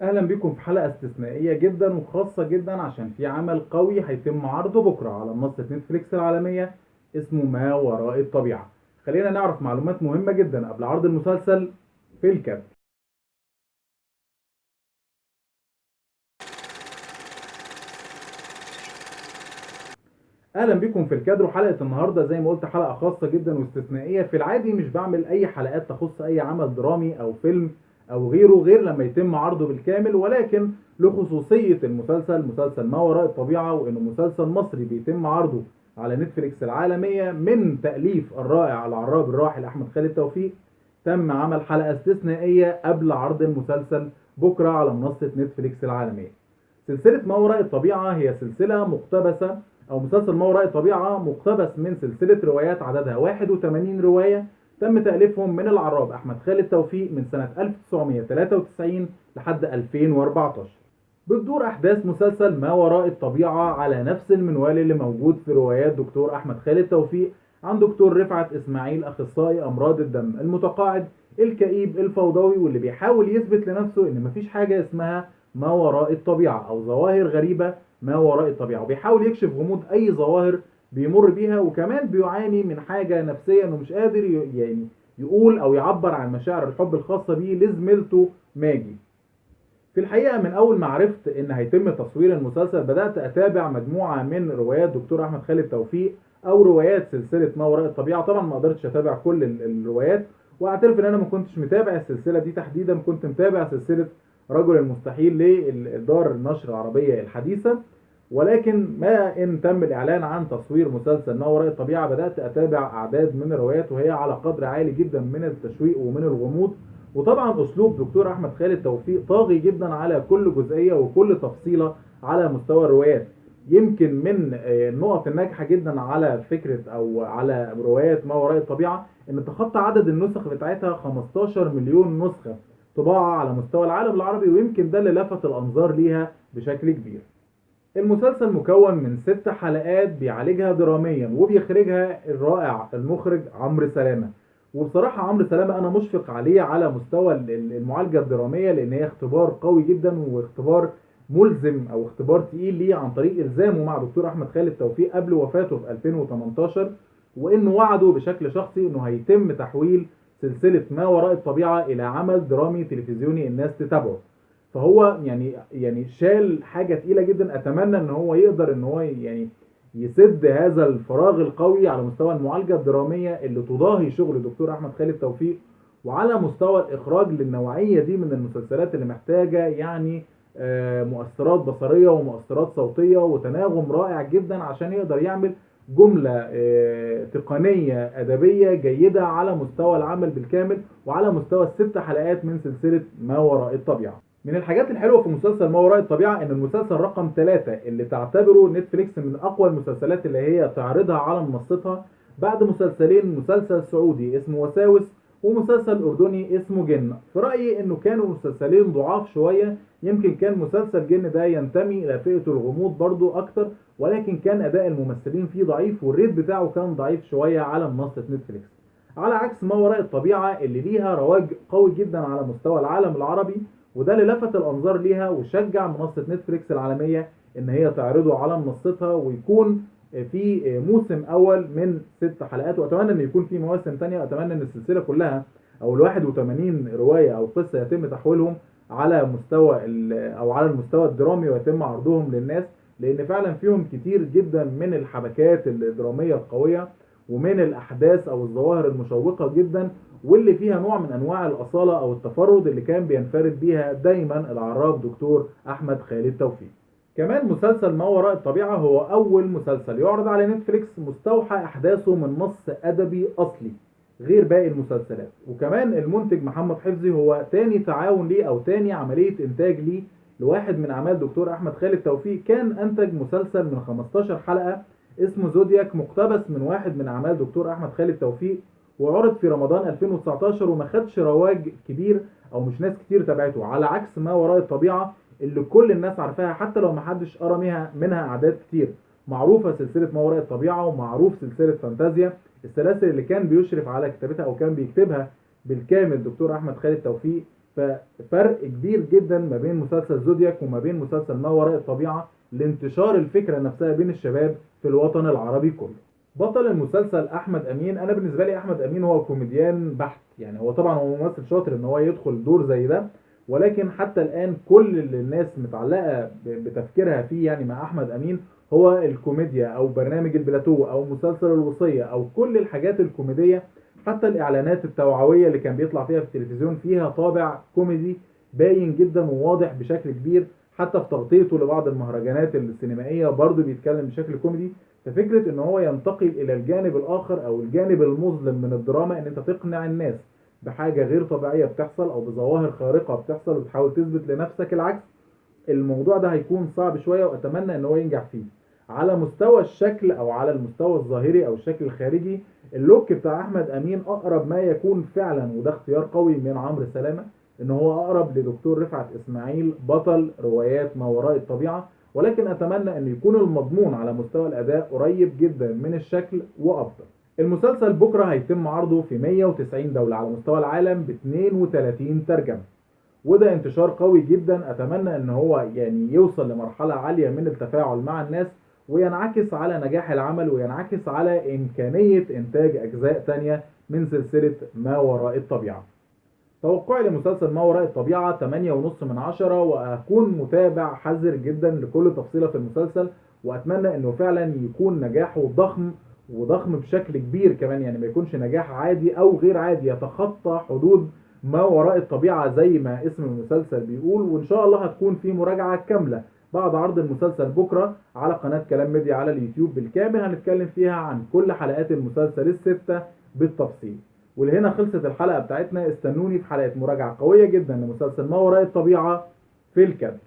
اهلا بكم في حلقة استثنائية جدا وخاصة جدا عشان في عمل قوي هيتم عرضه بكرة على منصة نتفليكس العالمية اسمه ما وراء الطبيعة. خلينا نعرف معلومات مهمة جدا قبل عرض المسلسل في الكاب. اهلا بكم في الكادر. وحلقة النهاردة زي ما قلت حلقة خاصة جدا واستثنائية. في العادي مش بعمل اي حلقات تخص اي عمل درامي او فيلم او غيره غير لما يتم عرضه بالكامل، ولكن لخصوصية المسلسل مسلسل ما وراء الطبيعة وانه مسلسل مصري بيتم عرضه على نتفليكس العالمية من تأليف الرائع العراب الراحل احمد خالد توفيق، تم عمل حلقة استثنائية قبل عرض المسلسل بكرة على منصة نتفليكس العالمية. سلسلة ما وراء الطبيعة هي سلسلة مقتبسة، أو مسلسل ما وراء الطبيعة مقتبس من سلسلة روايات عددها 81 رواية تم تأليفهم من العراب أحمد خالد توفيق من سنة 1993 لحد 2014. بتدور أحداث مسلسل ما وراء الطبيعة على نفس المنوال اللي موجود في روايات دكتور أحمد خالد توفيق عن دكتور رفعت إسماعيل، أخصائي أمراض الدم المتقاعد الكئيب الفوضوي، واللي بيحاول يثبت لنفسه إن مفيش حاجة اسمها ما وراء الطبيعة أو ظواهر غريبة ما وراء الطبيعة، وبيحاول يكشف غموض أي ظواهر بيمر بيها، وكمان بيعاني من حاجة نفسية إنه مش قادر يعني يقول أو يعبر عن مشاعر الحب الخاصة بيه لزميلته ماجي. في الحقيقة من أول ما عرفت إن هيتم تصوير المسلسل بدأت أتابع مجموعة من روايات دكتور أحمد خالد توفيق أو روايات سلسلة ما وراء الطبيعة. طبعا ما قدرتش أتابع كل الروايات، وأعترف إن أنا ما كنتش متابع السلسلة دي تحديدا، كنت متابع سلسلة رجل المستحيل لدار النشر العربية الحديثة. ولكن ما إن تم الإعلان عن تصوير مسلسل ما وراء الطبيعة بدأت أتابع أعداد من الروايات، وهي على قدر عالي جدا من التشويق ومن الغموض. وطبعا اسلوب دكتور احمد خالد توفيق طاغي جدا على كل جزئيه وكل تفصيله على مستوى الروايات. يمكن من النقط الناجحه جدا على فكره او على روايات ما وراء الطبيعه ان تخطى عدد النسخ بتاعتها 15 مليون نسخه طباعه على مستوى العالم العربي، ويمكن ده اللي لفت الانظار ليها بشكل كبير. المسلسل مكون من 6 حلقات بيعالجها دراميا وبيخرجها الرائع المخرج عمرو سلامة. وبصراحة عمرو سلامة أنا مشفق عليه على مستوى المعالجة الدرامية، لأن هي اختبار قوي جدا واختبار ملزم أو اختبار تقيل ليه عن طريق إلزامه مع دكتور أحمد خالد توفيق قبل وفاته في 2018، وإنه وعده بشكل شخصي إنه هيتم تحويل سلسلة ما وراء الطبيعة إلى عمل درامي تلفزيوني الناس تتابعه. فهو يعني شال حاجه تقيله جدا. اتمنى ان هو يقدر ان هو يعني يسد هذا الفراغ القوي على مستوى المعالجه الدراميه اللي تضاهي شغل الدكتور احمد خالد توفيق، وعلى مستوى الاخراج للنوعيه دي من المسلسلات اللي محتاجه يعني مؤثرات بصريه ومؤثرات صوتيه وتناغم رائع جدا عشان يقدر يعمل جمله تقنيه ادبيه جيده على مستوى العمل بالكامل وعلى مستوى ال6 حلقات من سلسله ما وراء الطبيعه. من الحاجات الحلوة في مسلسل ما وراء الطبيعة ان المسلسل رقم 3 اللي تعتبره نتفليكس من اقوى المسلسلات اللي هي تعرضها على منصتها بعد مسلسلين، مسلسل سعودي اسمه وساوس ومسلسل اردني اسمه جن. في رأيي انه كانوا مسلسلين ضعاف شوية. يمكن كان مسلسل جن ده ينتمي الى فئة الغموض برضو اكتر، ولكن كان اداء الممثلين فيه ضعيف والريت بتاعه كان ضعيف شوية على منصة نتفليكس، على عكس ما وراء الطبيعة اللي ليها رواج قوي جدا على مستوى العالم العربي. وده اللي لفت الانظار ليها وشجع منصه نتفليكس العالميه ان هي تعرضه على منصتها ويكون في موسم اول من 6 حلقات. واتمنى ان يكون في مواسم تانية، واتمنى ان السلسله كلها او ال 81 روايه او قصه يتم تحويلهم على مستوى او على المستوى الدرامي ويتم عرضهم للناس، لان فعلا فيهم كتير جدا من الحبكات الدراميه القويه ومن الاحداث او الظواهر المشوقه جدا، واللي فيها نوع من انواع الاصاله او التفرد اللي كان بينفرد بيها دايما العراب دكتور احمد خالد توفيق. كمان مسلسل ما وراء الطبيعه هو اول مسلسل يعرض على نتفليكس مستوحى احداثه من نص ادبي اصلي غير باقي المسلسلات. وكمان المنتج محمد حفظي هو تاني تعاون ليه او تاني عمليه انتاج ليه لواحد من اعمال دكتور احمد خالد توفيق. كان انتج مسلسل من 15 حلقه اسمه زودياك مقتبس من واحد من اعمال دكتور احمد خالد توفيق، وعرض في رمضان 2019 وما خدش رواج كبير او مش ناس كتير تابعته، على عكس ما وراء الطبيعه اللي كل الناس عارفاها حتى لو ما حدش قرا منها اعداد كتير. معروفه سلسله ما وراء الطبيعه ومعروف سلسله فانتازيا، السلاسل اللي كان بيشرف على كتابتها او كان بيكتبها بالكامل دكتور احمد خالد توفيق. ففرق كبير جدا ما بين مسلسل زودياك وما بين مسلسل ما وراء الطبيعة لانتشار الفكرة نفسها بين الشباب في الوطن العربي كله. بطل المسلسل احمد امين، انا بالنسبه لي احمد امين هو كوميديان بحت، يعني هو طبعا هو ممثل شاطر ان هو يدخل دور زي ده، ولكن حتى الان كل اللي الناس متعلقه بتفكيرها فيه يعني مع احمد امين هو الكوميديا او برنامج البلاتو او مسلسل الوصيه او كل الحاجات الكوميديه. حتى الاعلانات التوعويه اللي كان بيطلع فيها في التلفزيون فيها طابع كوميدي باين جدا وواضح بشكل كبير. حتى في تغطيته لبعض المهرجانات السينمائيه برضه بيتكلم بشكل كوميدي. ففكرة ان هو ينتقل الى الجانب الاخر او الجانب المظلم من الدراما، ان انت تقنع الناس بحاجة غير طبيعية بتحصل او بظواهر خارقة بتحصل وتحاول تثبت لنفسك العكس، الموضوع ده هيكون صعب شوية واتمنى ان هو ينجح فيه. على مستوى الشكل او على المستوى الظاهري او الشكل الخارجي، اللوك بتاع احمد امين اقرب ما يكون فعلا، وده اختيار قوي من عمرو سلامة، ان هو اقرب لدكتور رفعت اسماعيل بطل روايات ما وراء الطبيعة. ولكن اتمنى ان يكون المضمون على مستوى الاداء قريب جدا من الشكل وافضل. المسلسل بكرة هيتم عرضه في 190 دولة على مستوى العالم ب 32 ترجمة، وده انتشار قوي جدا. اتمنى ان هو يعني يوصل لمرحلة عالية من التفاعل مع الناس وينعكس على نجاح العمل وينعكس على امكانية انتاج اجزاء تانية من سلسلة ما وراء الطبيعة. توقعي لمسلسل ما وراء الطبيعة 8.5 من 10، وأكون متابع حذر جدا لكل تفصيلة في المسلسل، وأتمنى أنه فعلا يكون نجاحه ضخم وضخم بشكل كبير كمان، يعني ما يكونش نجاح عادي أو غير عادي يتخطى حدود ما وراء الطبيعة زي ما اسم المسلسل بيقول. وإن شاء الله هتكون في مراجعة كاملة بعد عرض المسلسل بكرة على قناة كلام ميديا على اليوتيوب بالكامل، هنتكلم فيها عن كل حلقات المسلسل الستة بالتفصيل. ولهنا خلصت الحلقة بتاعتنا، استنوني في حلقة مراجعة قوية جدا لمسلسل ما وراء الطبيعة في الكاد.